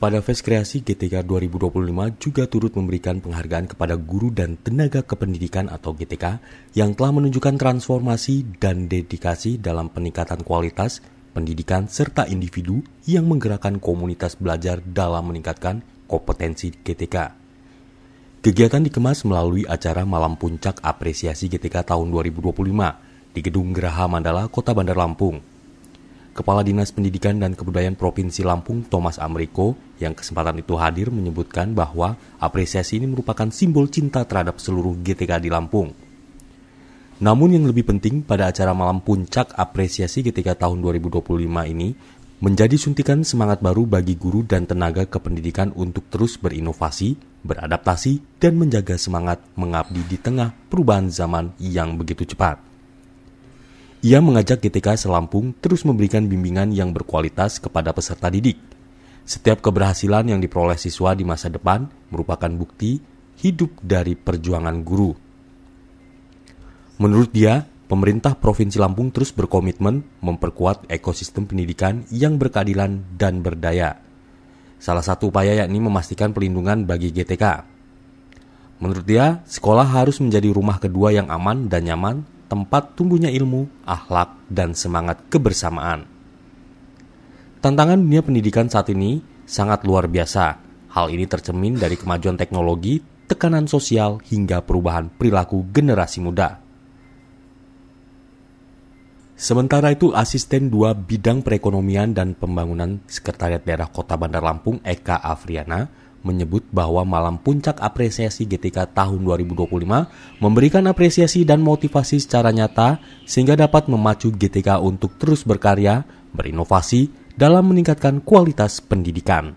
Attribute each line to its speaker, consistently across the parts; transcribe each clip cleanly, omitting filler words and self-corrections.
Speaker 1: Pada Fest Kreasi GTK 2025 juga turut memberikan penghargaan kepada guru dan tenaga kependidikan atau GTK yang telah menunjukkan transformasi dan dedikasi dalam peningkatan kualitas pendidikan serta individu yang menggerakkan komunitas belajar dalam meningkatkan kompetensi GTK. Kegiatan dikemas melalui acara Malam Puncak Apresiasi GTK tahun 2025 di Gedung Geraha Mandala, Kota Bandar Lampung. Kepala Dinas Pendidikan dan Kebudayaan Provinsi Lampung, Thomas Amriko, yang kesempatan itu hadir menyebutkan bahwa apresiasi ini merupakan simbol cinta terhadap seluruh GTK di Lampung. Namun yang lebih penting pada acara Malam Puncak Apresiasi GTK tahun 2025 ini menjadi suntikan semangat baru bagi guru dan tenaga kependidikan untuk terus berinovasi, beradaptasi, dan menjaga semangat mengabdi di tengah perubahan zaman yang begitu cepat. Ia mengajak GTK se-Lampung terus memberikan bimbingan yang berkualitas kepada peserta didik. Setiap keberhasilan yang diperoleh siswa di masa depan merupakan bukti hidup dari perjuangan guru. Menurut dia, pemerintah Provinsi Lampung terus berkomitmen memperkuat ekosistem pendidikan yang berkeadilan dan berdaya. Salah satu upaya yakni memastikan pelindungan bagi GTK. Menurut dia, sekolah harus menjadi rumah kedua yang aman dan nyaman, tempat tumbuhnya ilmu, akhlak, dan semangat kebersamaan. Tantangan dunia pendidikan saat ini sangat luar biasa. Hal ini tercermin dari kemajuan teknologi, tekanan sosial, hingga perubahan perilaku generasi muda. Sementara itu, Asisten 2 Bidang Perekonomian dan Pembangunan Sekretariat Daerah Kota Bandar Lampung, Eka Afriana, menyebut bahwa Malam Puncak Apresiasi GTK tahun 2025 memberikan apresiasi dan motivasi secara nyata sehingga dapat memacu GTK untuk terus berkarya, berinovasi dalam meningkatkan kualitas pendidikan.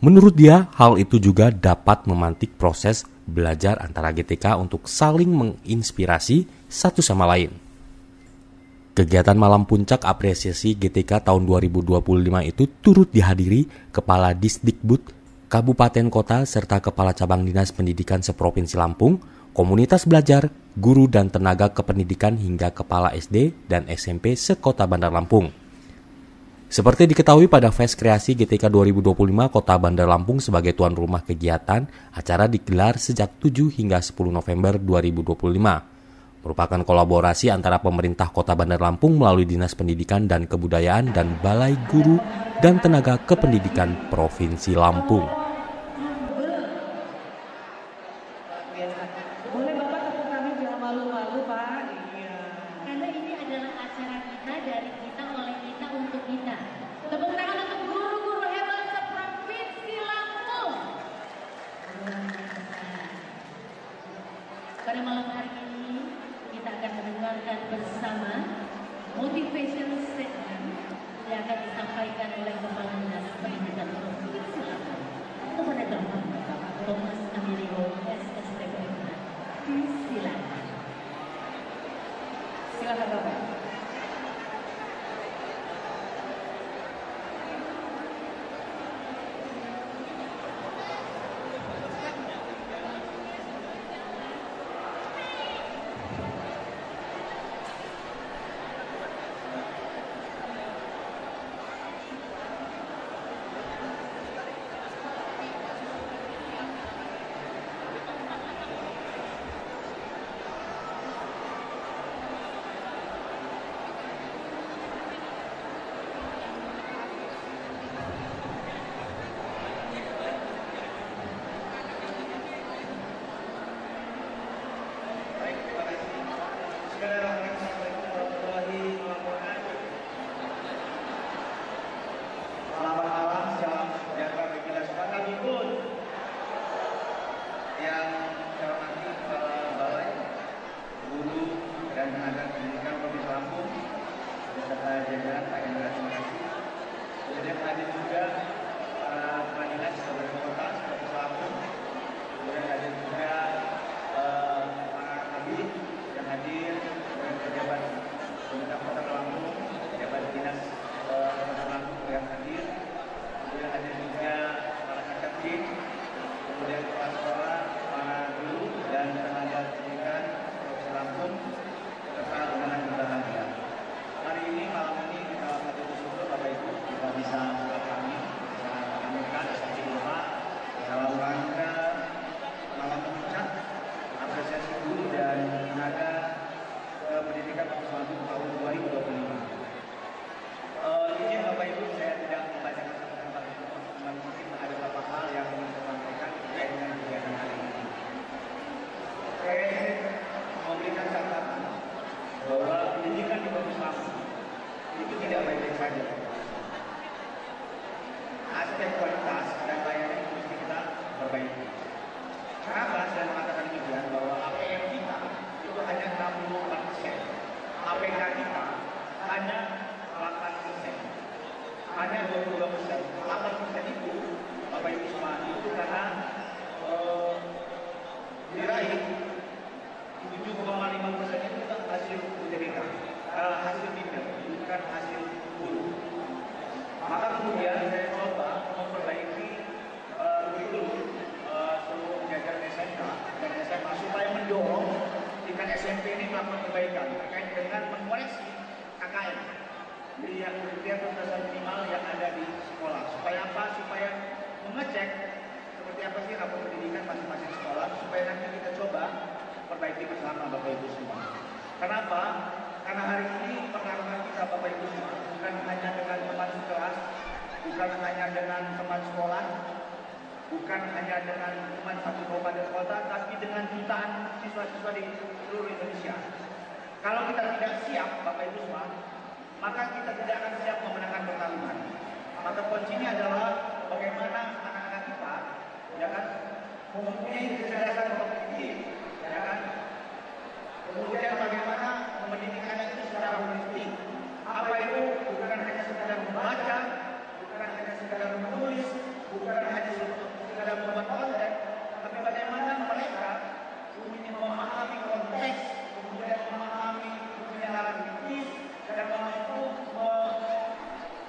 Speaker 1: Menurut dia, hal itu juga dapat memantik proses belajar antara GTK untuk saling menginspirasi satu sama lain. Kegiatan Malam Puncak Apresiasi GTK tahun 2025 itu turut dihadiri Kepala Disdikbud Kabupaten Kota serta Kepala Cabang Dinas Pendidikan seprovinsi Lampung, komunitas belajar, guru dan tenaga kependidikan hingga Kepala SD dan SMP sekota Bandar Lampung. Seperti diketahui pada Fest Kreasi GTK 2025 Kota Bandar Lampung sebagai tuan rumah kegiatan, acara digelar sejak 7 hingga 10 November 2025. Merupakan kolaborasi antara pemerintah Kota Bandar Lampung melalui Dinas Pendidikan dan Kebudayaan dan Balai Guru dan Tenaga Kependidikan Provinsi Lampung.
Speaker 2: Boleh Bapak tepuk tangan jangan malu-malu Pak. Iya.
Speaker 3: Karena ini adalah acara kita dari kita oleh kita untuk kita. Tepuk tangan untuk guru-guru hebat seprovinsi Lampung. Pada malam hari ini kita akan mendengarkan bersama motivation statement yang akan disampaikan oleh Kepala Dinas Pendidikan Provinsi Lampung kepada Bapak Thomas Amriko, SSTP. Silakan.
Speaker 2: Silakan Bapak.
Speaker 4: perbaiki. Kenapa saya mengatakan demikian? Bahwa APM kita itu hanya 64%, APK kita hanya 8%, hanya 22%. 8% itu, Bapak Ibu semua, itu karena diraih 7,5% itu hasil UTBK, hasil timnya, bukan hasil guru. Maka kemudian saya coba memperbaiki kurikulum seluruh jajaran SMK dan SMA supaya mendorong tingkat SMP ini melakukan perbaikan terkait dengan mengoreksi KKM, jadi yang kriteria tuntutan minimal yang ada di sekolah. Supaya apa? Supaya mengecek seperti apa sih rapor pendidikan masing-masing sekolah, supaya nanti kita coba perbaiki bersama Bapak Ibu semua. Kenapa? Karena hari ini pertarungan kita Bapak Ibu semua bukan hanya dengan teman sekelas, bukan hanya dengan teman sekolah, bukan hanya dengan teman satu kabupaten kota, tapi dengan jutaan siswa-siswa di seluruh Indonesia. Kalau kita tidak siap Bapak Ibu semua, maka kita tidak akan siap memenangkan pertarungan. Maka kuncinya adalah bagaimana anak-anak kita, ya kan, mempunyai kecerdasan kognitif, ya kan. Kemudian bagaimana mendidik anak itu secara holistik. Apa itu? Bukan hanya sekedar membaca, bukan hanya sekedar menulis, bukan hanya sekedar membuat konten, tapi bagaimana mereka memahami konteks, kemudian memahami penjelasan kritis, dan mampu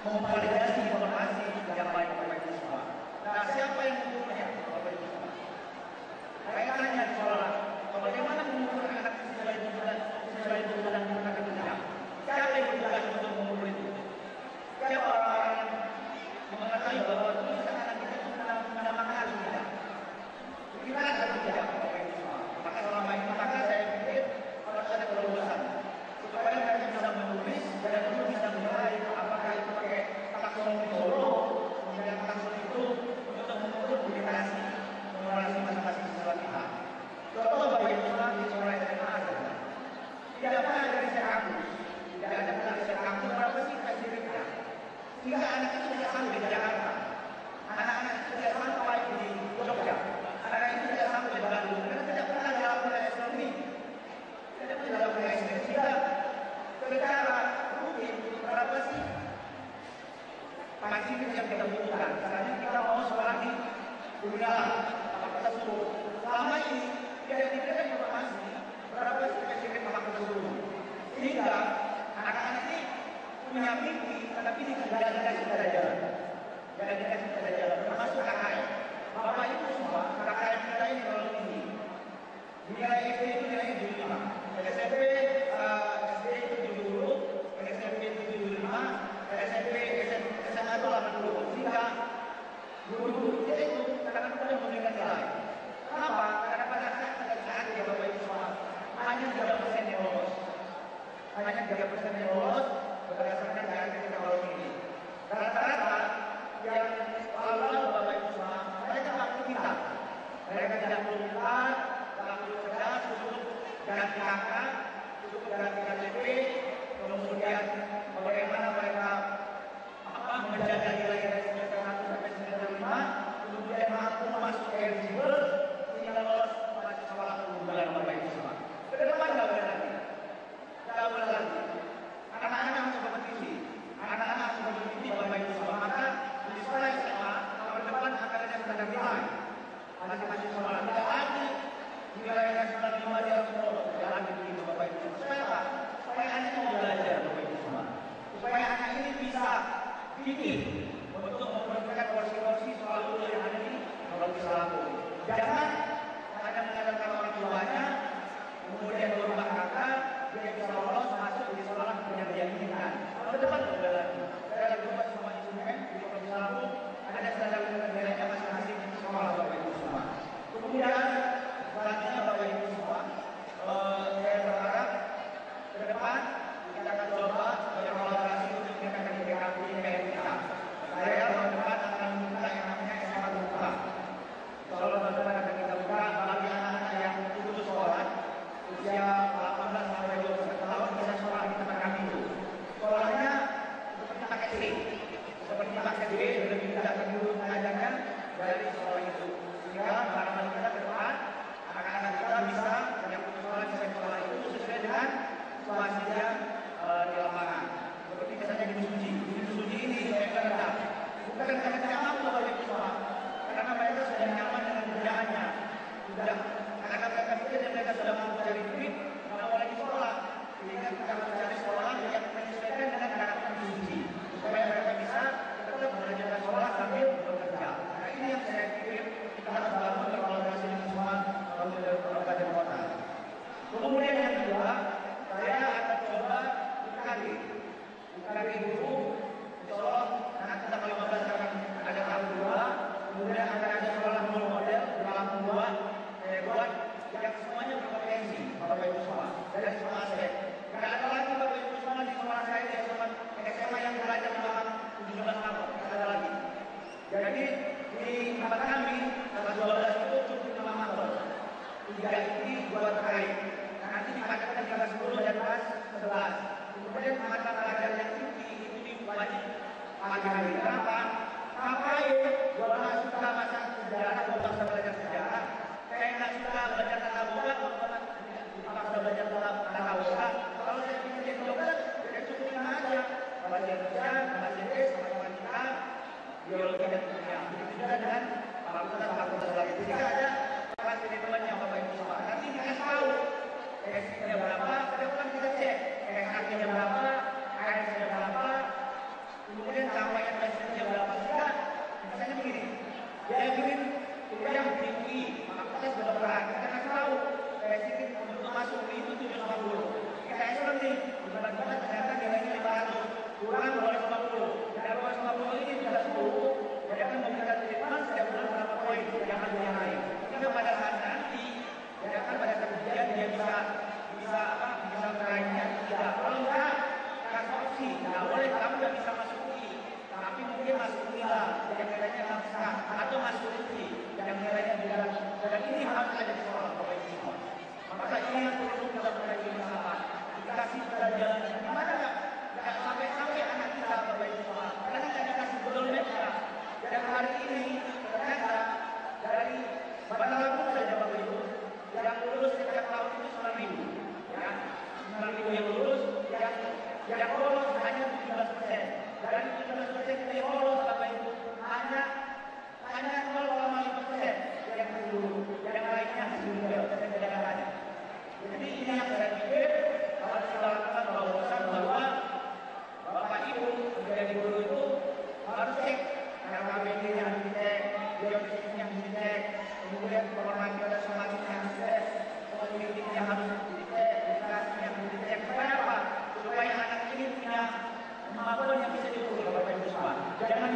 Speaker 4: memvalidasi informasi yang baik Bapak Ibu semua. Nah, siapa yang mengukurnya Bapak Ibu semua? Saya tanya di sekolah, bagaimana mengukur anak siswa itu sedang menggunakan tidak? Siapa yang bertugas untuk mengukur itu? Siapa orang yang mengetahui bahwa tulisan anak kita itu menamakan harus tidak? Kita harus tidak Bapak Ibu semua. Maka selama ini saya pikir harus ada terobosan supaya mereka bisa menulis dan itu bisa menilai apakah itu pakai taksonomi Solo, kemudian taksonomi itu untuk mengukur literasi masing-masing siswa kita. Contoh bagi kita di sekolah SMA saja, tidak pernah dari kampus, tidak ada dari kampus berapa sih fasilitasnya, sehingga anak itu tidak sampai di Jakarta, anak-anak itu tidak sampai di Jogja, anak itu tidak sampai di Bandung, karena tidak pernah dilakukan ekonomi, tidak pernah dilakukan ekonomi. Sehingga secara rutin berapa sih fasilitas yang kita butuhkan? Misalnya kita mau sekolah di Ungaran, kita suruh selama ini tidak diberikan informasi berapa sih fasilitas maka tersebut, sehingga anak-anak ini punya mimpi tapi tidak dikasih pada jalan, tidak dikasih pada jalan, termasuk KKM. Bapak Ibu semua, KKM kita ini kalau tinggi, nilai SD itu nilainya 75, SMP SD itu 70, SMP itu 75, SMP SMA itu 80, sehingga guru-guru kita itu kadang-kadang memberikan nilai. Kenapa? Karena pada saat ya Bapak Ibu semua hanya 3% yang lolos, hanya 3% yang lolos berdasarkan data kita kalau ini. Rata-rata yang lalu Bapak Ibu semua mereka tak perlu pintar, mereka tidak perlu pintar, tidak perlu cerdas, cukup ganti kakak, cukup ganti KTP, kemudian bagaimana mereka menjaga nilai dari 900 sampai 95, kemudian mampu masuk eligible sehingga lolos masuk sekolah unggulan Bapak Ibu semua. Ke depan nggak boleh lagi, nggak boleh lagi. Anak-anak harus berkompetisi, anak-anak harus berkompetisi Bapak Ibu semua. Maka di sekolah SMA tahun depan akan ada standar nilai masing-masing sekolah. Tidak lagi nilai nasional 5 dia harus lolos, tidak lagi begitu Bapak Ibu semua. Supaya apa? Supaya anak mau belajar Bapak Ibu semua. Supaya anak ini bisa gigih untuk memberikan porsi-porsi soal dulu yang ada di Provinsi Lampung. Jangan hanya mengandalkan orang tuanya, kemudian berubah kata, dia bisa lolos masuk di sekolah yang dia inginkan. Ke depan tidak lagi. Saya lagi buat semua instrumen di Provinsi Lampung, ada standar nilainya masing-masing sekolah Bapak Ibu semua. Kemudian selanjutnya Bapak Ibu semua, saya berharap ke depan kita akan coba berkolaborasi untuk meningkatkan IPK kita. Saya tahun depan akan minta yang namanya SMA terbuka. Insya Allah tahun depan akan kita UI, maka kita sudah berat. Kita kasih tahu, basic untuk masuk UI itu 750. Kita eselon nih, bulan-bulan ternyata nilainya 500, kurang 250. Dan 250 ini sudah 10, jadi akan memberikan treatment setiap bulan berapa poin, jangan yang lain. Kita pada saat nanti, ya kan pada kemudian dia bisa meraihnya tidak. Kalau enggak, kasih opsi, nggak boleh kamu nggak bisa masuk UI, tapi mungkin masuk UNILA yang nilainya 6,5 atau masuk UI yang nilainya 3. Dan ini harus ada di sekolah Bapak Ibu semua. Maka ini yang perlu kita berbagi bersama. Dikasih pelajaran gimana nggak sampai anak kita Bapak Ibu semua. Karena nggak dikasih betul mereka. Dan hari ini ternyata dari Bandar Lampung saja Bapak Ibu yang lulus setiap tahun itu 9.000. Ya, 9.000 yang lulus, yang lolos hanya 17%. Dari 17% itu yang lolos Bapak Ibu hanya 0,5% yang lulus, yang lainnya sudah tidak. Jadi ini yang saya pikir harus kita lakukan bahwa Bapak Ibu menjadi guru itu harus cek RKPD-nya harus dicek, biofisiknya harus dicek, kemudian penghormatan dan semangatnya harus dicek, komunitasnya harus dicek, edukasinya harus dicek. Supaya apa? Supaya anak ini punya kemampuan yang bisa diukur Bapak Ibu semua. Jangan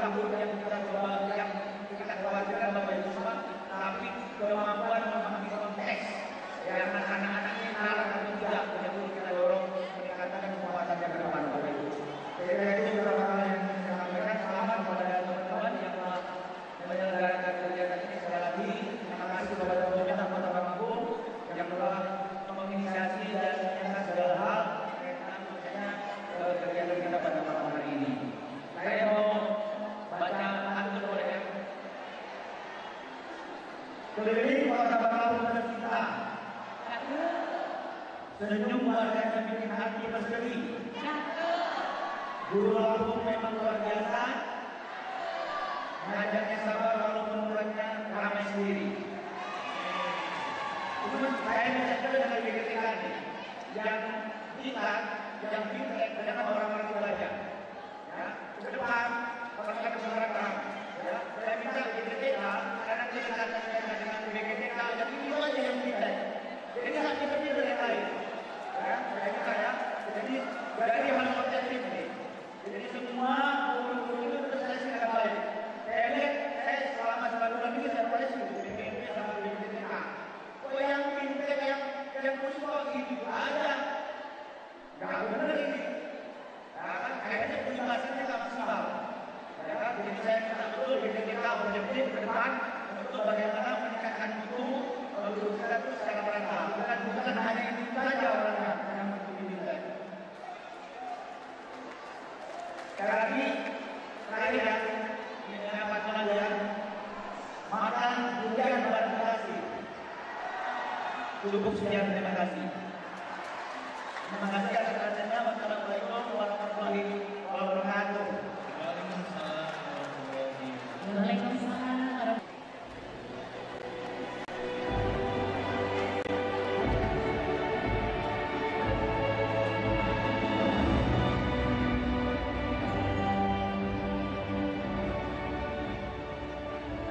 Speaker 4: tahun yang kita khawatirkan Bapak Ibu semua, tapi kemampuan memahami konteks yang anak-anak ini nalar atau tidak, jadi kita dorong meningkatkan kekuatannya ke depan Bapak Ibu. Jadi itu beberapa hal yang saya sampaikan. Selamat kepada teman-teman yang telah menyelenggarakan kegiatan ini. Sekali lagi terima kasih kepada pemerintah Kota Bandung yang telah menginisiasi dan menyiapkan segala hal berkaitan khususnya kegiatan kita pada malam hari ini. Saya mau baca pantun boleh ya? Keliling Kota Bandung tercinta, senyum warganya bikin hati berseri. Guru Lampung memang luar biasa, mengajarnya sabar walaupun muridnya ramai sendiri. Saya menyadar dengan BGTK ini, yang kita, yang fintech adalah orang-orang yang belajar. Ya, ke depan, mereka kebenaran terang. Ya, saya minta BGTK, karena kedekatannya dengan BGTK, yang itu aja yang fintech. Jadi hati kecil dari yang lain. Ya, saya minta ya. Jadi dari hal objektif ini. Jadi semua guru-guru itu terus saya secara baik. Saya lihat, saya selama 9 bulan ini saya mulai sibuk di BGTK sama BGTK. Oh yang fintech yang musuh gitu ada. Nggak benar ini. Nah, kan kayaknya penjelasannya nggak maksimal. Ya kan, jadi saya minta betul BGTK objektif ke depan untuk bagaimana meningkatkan itu guru kita itu secara merata. Bukan hanya itu saja orangnya yang fintech. Sekali lagi, saya mendapat pelajaran makan hujan berkasih. Cukup sekian, terima kasih. Terima kasih atas perhatiannya. Wassalamualaikum warahmatullahi wabarakatuh.
Speaker 3: Waalaikumsalam.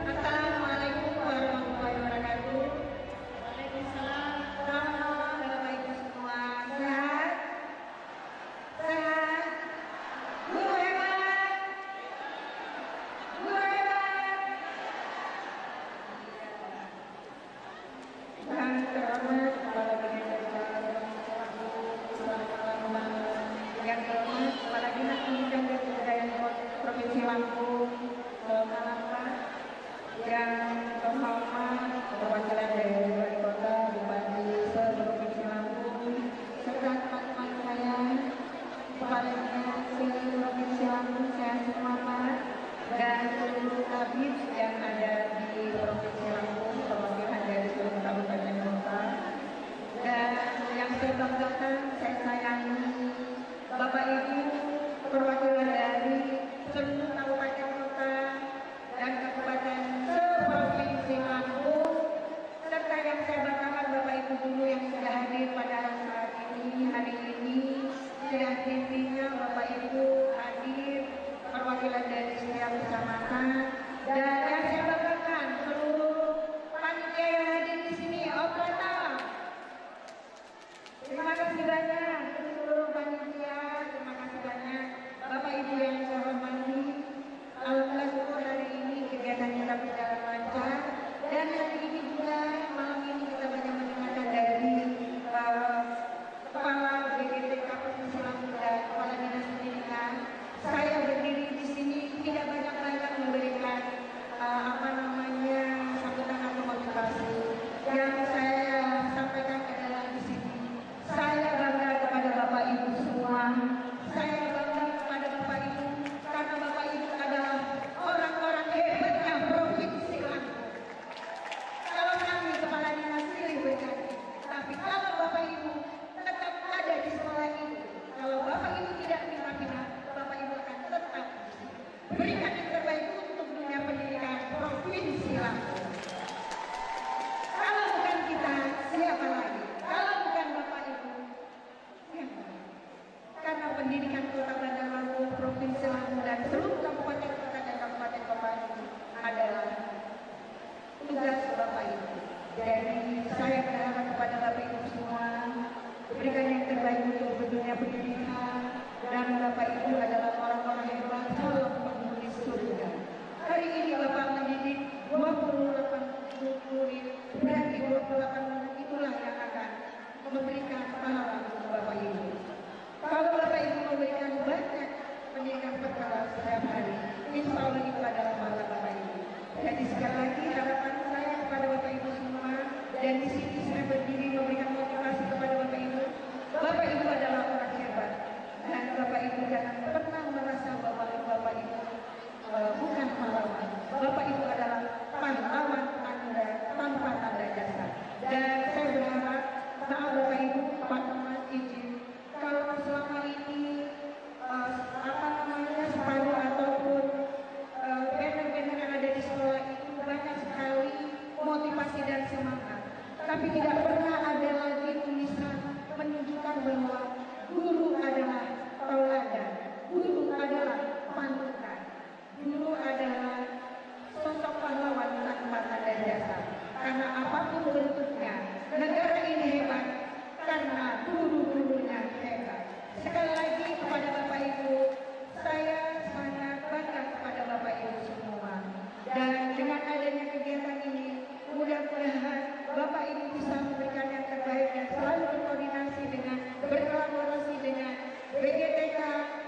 Speaker 2: Assalamualaikum warahmatullahi wabarakatuh.
Speaker 3: Waalaikumsalam.
Speaker 2: Selamat malam Bapak Ibu semua. Sehat? Sehat? Guru hebat? Guru hebat? Dan terhormat Kepala Dinas yang terhormat Kepala Dinas Pendidikan dan Kebudayaan Provinsi Lampung, selamat Pak. Yang terhormat perwakilan dari Wali Kota, Bupati se-Provinsi Lampung, serta teman-teman saya, Kepala Dinas se-Provinsi Lampung, saya semua Pak, dan seluruh kabit yang ada di Provinsi Lampung, perwakilan dari seluruh kabupaten kota, dan yang saya banggakan, saya sayangi Bapak Ibu, perwakilan dari seluruh kabupaten kota dan kabupaten se-Provinsi Lampung, serta yang Allah itu adalah pahala Bapak Ibu. Jadi sekali lagi harapan saya kepada Bapak Ibu semua, dan di sini saya berdiri memberikan motivasi kepada Bapak Ibu. Bapak Ibu adalah orang hebat, dan Bapak Ibu jangan pernah merasa bahwa Bapak Ibu bukan pahlawan. Bapak Ibu adalah pahlawan Anda tanpa tanda jasa. Dan saya berharap, maaf Bapak Ibu, Pak Teman izin, kalau selama ini separuh ataupun banner-banner yang ada di sekolah itu banyak sekali motivasi dan semangat, tapi tidak pernah ada lagi tulisan menunjukkan bahwa guru adalah tauladan, guru adalah panutan, guru adalah sosok pahlawan tanpa tanda jasa. Karena apapun bentuknya, negara ini hebat karena guru-gurunya hebat. Sekali lagi kepada Bapak Ibu, saya sangat bangga kepada Bapak Ibu semua. Dan dengan adanya kegiatan ini, mudah-mudahan Bapak Ibu bisa memberikan yang terbaik dan selalu berkoordinasi dengan, berkolaborasi dengan BGTK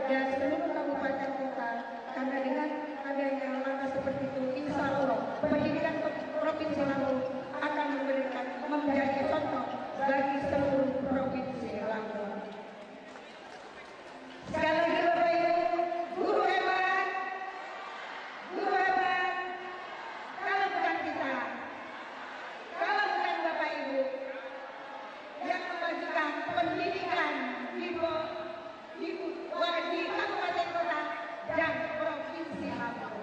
Speaker 2: dan seluruh kabupaten kota. Karena dengan adanya langkah seperti itu, insya Allah pendidikan Provinsi Lampung akan menjadi contoh bagi seluruh provinsi Lampung. Sekali lagi Bapak Ibu, guru hebat, guru hebat. Kalau bukan kita, kalau bukan Bapak Ibu yang memajukan pendidikan di kabupaten kota dan provinsi Lampung.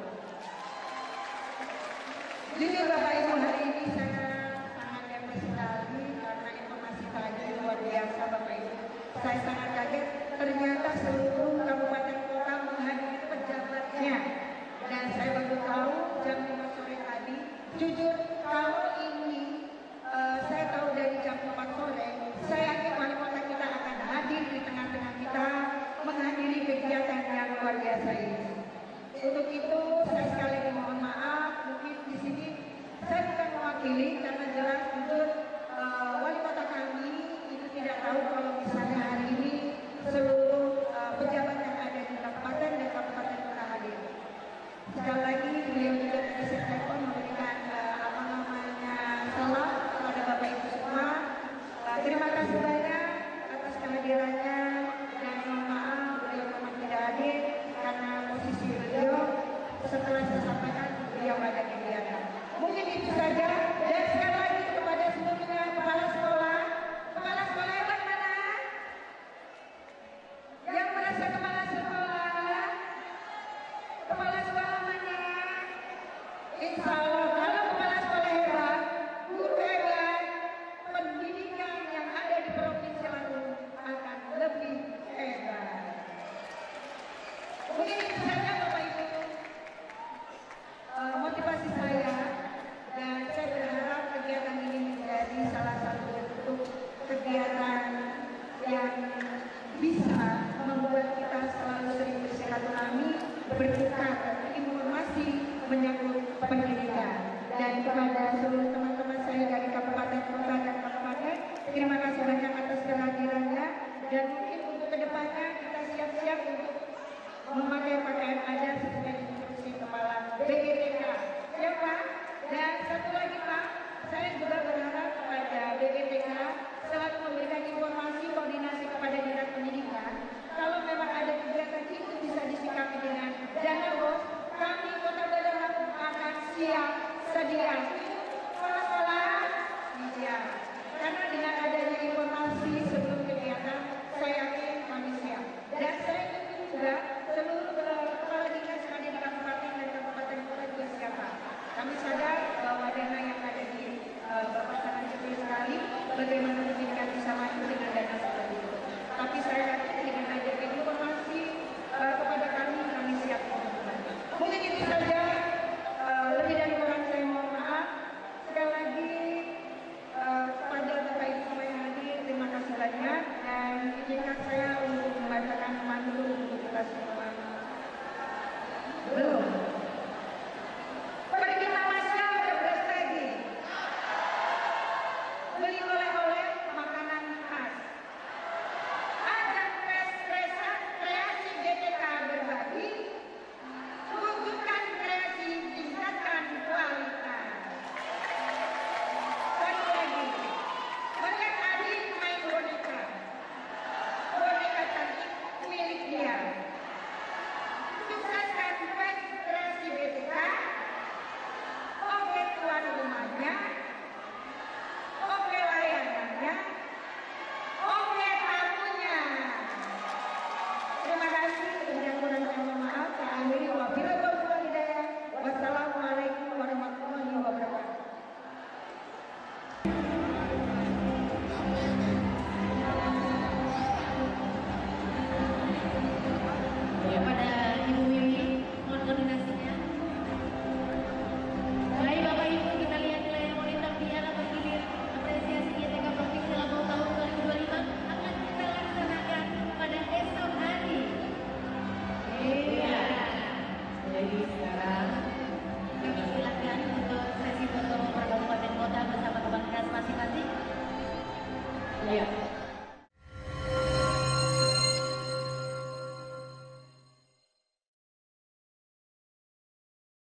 Speaker 2: Jujur Bapak Ibu, hari ini saya sangat happy sekali karena informasi tadi luar biasa Bapak Ibu. Saya sangat kaget, ternyata seluruh kabupaten kota menghadiri pejabatnya. Dan saya baru tahu jam 5 sore tadi. Jujur, kalau ini saya tahu dari jam 4 sore, saya yakin wali kota kita akan hadir di tengah-tengah kita menghadiri kegiatan yang luar biasa ini. Untuk itu saya sekali lagi mohon maaf, mungkin di sini saya bukan mewakili karena jelas jujur wali kota kami itu tidak tahu kalau misalnya hari ini seluruh pejabat yang ada di kabupaten dan kabupaten kota hadir. Sekali lagi beliau juga tadi saya telepon memberikan salam kepada Bapak Ibu semua. Terima kasih banyak atas kehadirannya dan mohon maaf beliau memang tidak hadir karena posisi beliau setelah saya sampaikan beliau ada kegiatan. Mungkin itu saja, dan sekali lagi kepada seluruhnya kepala sekolah yang mana? Yang merasa kepala sekolah mana?
Speaker 3: Ya.